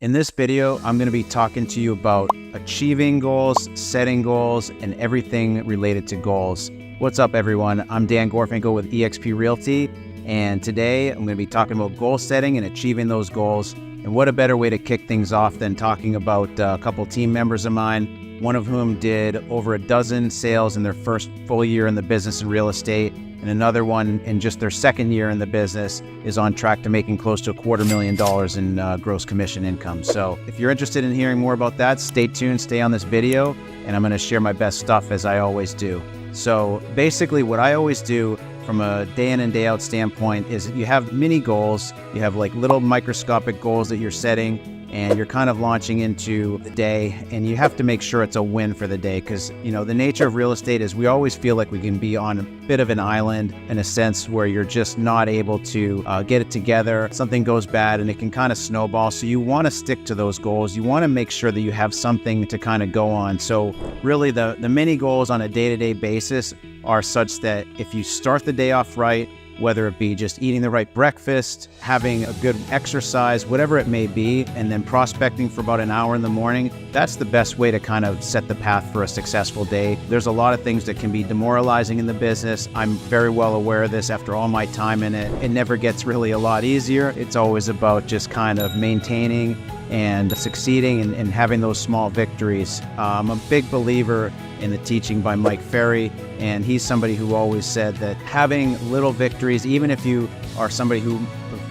In this video, I'm going to be talking to you about achieving goals, setting goals, and everything related to goals. What's up, everyone? I'm Dan Gorfinkle with EXP Realty, and today I'm going to be talking about goal setting and achieving those goals. And what a better way to kick things off than talking about a couple team members of mine, one of whom did over a dozen sales in their first full year in the business in real estate, and another one in just their second year in the business is on track to making close to $250,000 in gross commission income. So if you're interested in hearing more about that, stay tuned, stay on this video, and I'm going to share my best stuff as I always do. So basically what I always do from a day in and day out standpoint is you have mini goals, you have like little microscopic goals that you're setting, and you're kind of launching into the day, and you have to make sure it's a win for the day because, you know, the nature of real estate is we always feel like we can be on a bit of an island in a sense where you're just not able to get it together. Something goes bad and it can kind of snowball. So you want to stick to those goals. You want to make sure that you have something to kind of go on. So really the mini goals on a day-to-day basis are such that if you start the day off right, whether it be just eating the right breakfast, having a good exercise, whatever it may be, and then prospecting for about an hour in the morning, that's the best way to kind of set the path for a successful day. There's a lot of things that can be demoralizing in the business. I'm very well aware of this after all my time in it. It never gets really a lot easier. It's always about just kind of maintaining and succeeding and having those small victories. I'm a big believer in the teaching by Mike Ferry, and he's somebody who always said that having little victories, even if you are somebody who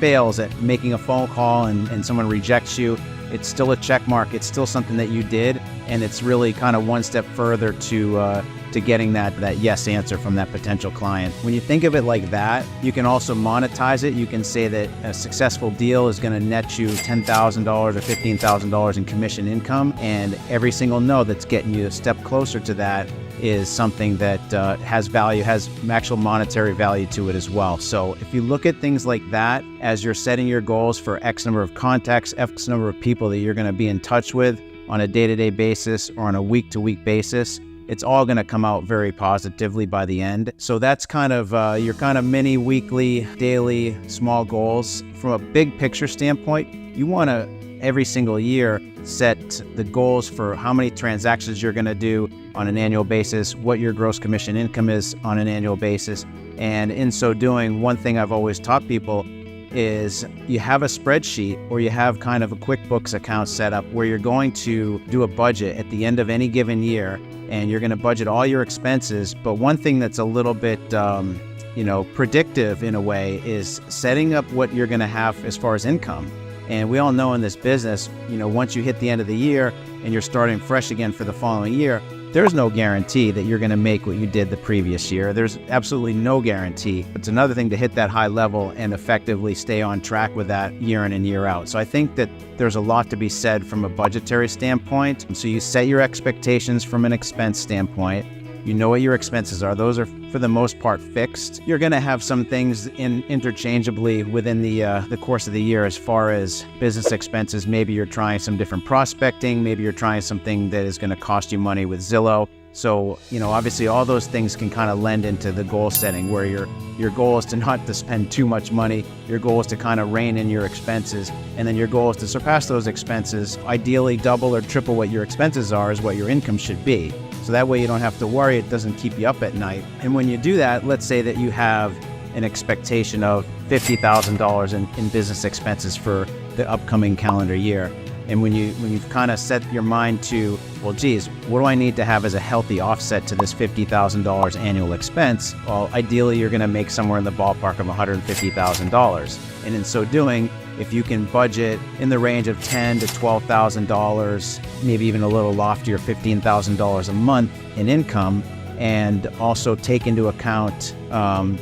fails at making a phone call and someone rejects you, it's still a check mark. It's still something that you did, and it's really kind of one step further to getting that yes answer from that potential client. When you think of it like that, you can also monetize it. You can say that a successful deal is going to net you $10,000 or $15,000 in commission income, and every single no that's getting you a step closer to that is something that has value, has actual monetary value to it as well. So if you look at things like that as you're setting your goals for X number of contacts, X number of people that you're going to be in touch with on a day-to-day basis or on a week-to-week basis, it's all going to come out very positively by the end. So that's kind of your kind of mini, weekly, daily, small goals. From a big picture standpoint, you want to every single year set the goals for how many transactions you're going to do on an annual basis, what your gross commission income is on an annual basis. And in so doing, one thing I've always taught people is you have a spreadsheet or you have kind of a QuickBooks account set up where you're going to do a budget at the end of any given year, and you're going to budget all your expenses. But one thing that's a little bit predictive in a way is setting up what you're going to have as far as income. And we all know in this business, once you hit the end of the year and you're starting fresh again for the following year, there's no guarantee that you're going to make what you did the previous year. There's absolutely no guarantee. It's another thing to hit that high level and effectively stay on track with that year in and year out. So I think that there's a lot to be said from a budgetary standpoint. So you set your expectations from an expense standpoint. You know what your expenses are. Those are, for the most part, fixed. You're going to have some things interchangeably within the course of the year as far as business expenses. Maybe you're trying some different prospecting. Maybe you're trying something that is going to cost you money with Zillow. So, obviously all those things can kind of lend into the goal setting where your goal is to not to spend too much money. Your goal is to kind of rein in your expenses. And then your goal is to surpass those expenses. Ideally, double or triple what your expenses are is what your income should be. So that way you don't have to worry, it doesn't keep you up at night. And when you do that, let's say that you have an expectation of $50,000 in business expenses for the upcoming calendar year. And when you've kind of set your mind to, well, geez, what do I need to have as a healthy offset to this $50,000 annual expense? Well, ideally, you're going to make somewhere in the ballpark of $150,000. And in so doing, if you can budget in the range of $10,000 to $12,000, maybe even a little loftier, $15,000 a month in income, and also take into account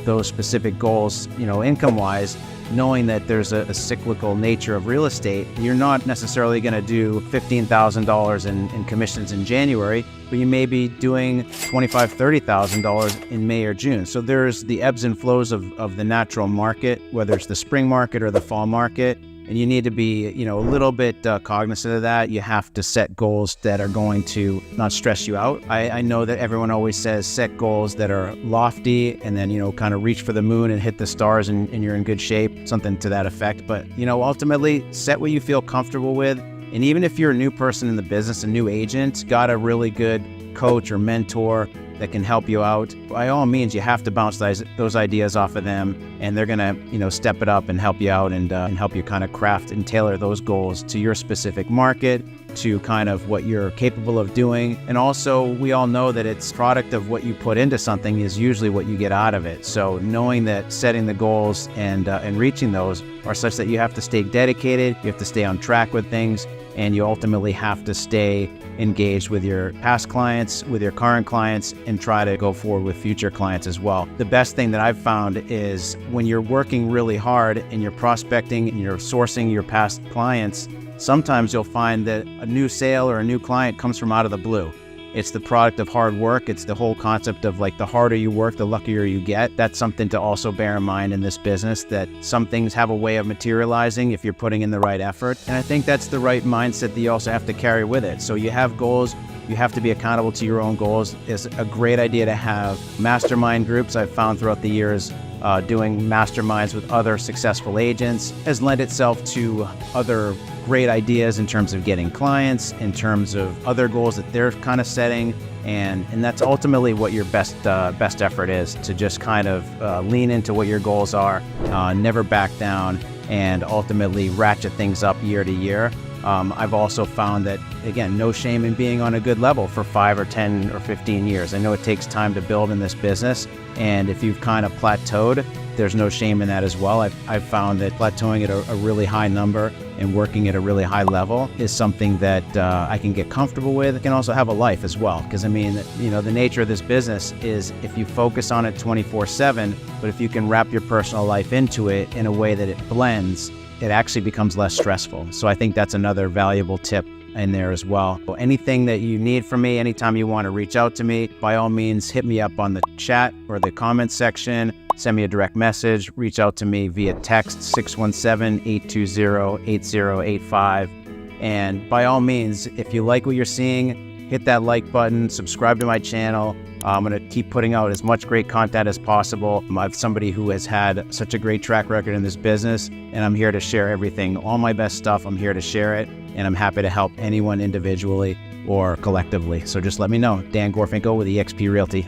those specific goals, income-wise, knowing that there's a cyclical nature of real estate, you're not necessarily going to do $15,000 in commissions in January, but you may be doing $25,000, $30,000 in May or June. So there's the ebbs and flows of the natural market, whether it's the spring market or the fall market. And you need to be, a little bit cognizant of that. You have to set goals that are going to not stress you out. I know that everyone always says set goals that are lofty and then, kind of reach for the moon and hit the stars and you're in good shape, something to that effect. But, ultimately set what you feel comfortable with And even if you're a new person in the business, a new agent, got a really good coach or mentor that can help you out, by all means, you have to bounce those ideas off of them, and they're gonna, step it up and help you out and help you kind of craft and tailor those goals to your specific market, to kind of what you're capable of doing. And also, we all know that it's product of what you put into something is usually what you get out of it. So knowing that setting the goals and reaching those are such that you have to stay dedicated, you have to stay on track with things, and you ultimately have to stay engaged with your past clients, with your current clients, and try to go forward with future clients as well. The best thing that I've found is when you're working really hard and you're prospecting and you're sourcing your past clients, sometimes you'll find that a new sale or a new client comes from out of the blue. It's the product of hard work. It's the whole concept of like the harder you work, the luckier you get. That's something to also bear in mind in this business, that some things have a way of materializing if you're putting in the right effort. And I think that's the right mindset that you also have to carry with it. So you have goals, you have to be accountable to your own goals. It's a great idea to have mastermind groups. I've found throughout the years doing masterminds with other successful agents has lent itself to other great ideas in terms of getting clients, in terms of other goals that they're kind of setting, and that's ultimately what your best effort is, to just kind of lean into what your goals are, never back down, and ultimately ratchet things up year to year. I've also found that, again, no shame in being on a good level for 5 or 10 or 15 years. I know it takes time to build in this business, and if you've kind of plateaued, there's no shame in that as well. I've found that plateauing at a really high number and working at a really high level is something that I can get comfortable with. I can also have a life as well, because the nature of this business is if you focus on it 24/7, but if you can wrap your personal life into it in a way that it blends, it actually becomes less stressful. So I think that's another valuable tip in there as well. Anything that you need from me, anytime you want to reach out to me, by all means, hit me up on the chat or the comments section, send me a direct message, reach out to me via text 617-820-8085. And by all means, if you like what you're seeing, hit that like button, subscribe to my channel. I'm going to keep putting out as much great content as possible. I'm somebody who has had such a great track record in this business, and I'm here to share everything, all my best stuff. I'm here to share it, and I'm happy to help anyone individually or collectively. So just let me know. Dan Gorfinkle with EXP Realty.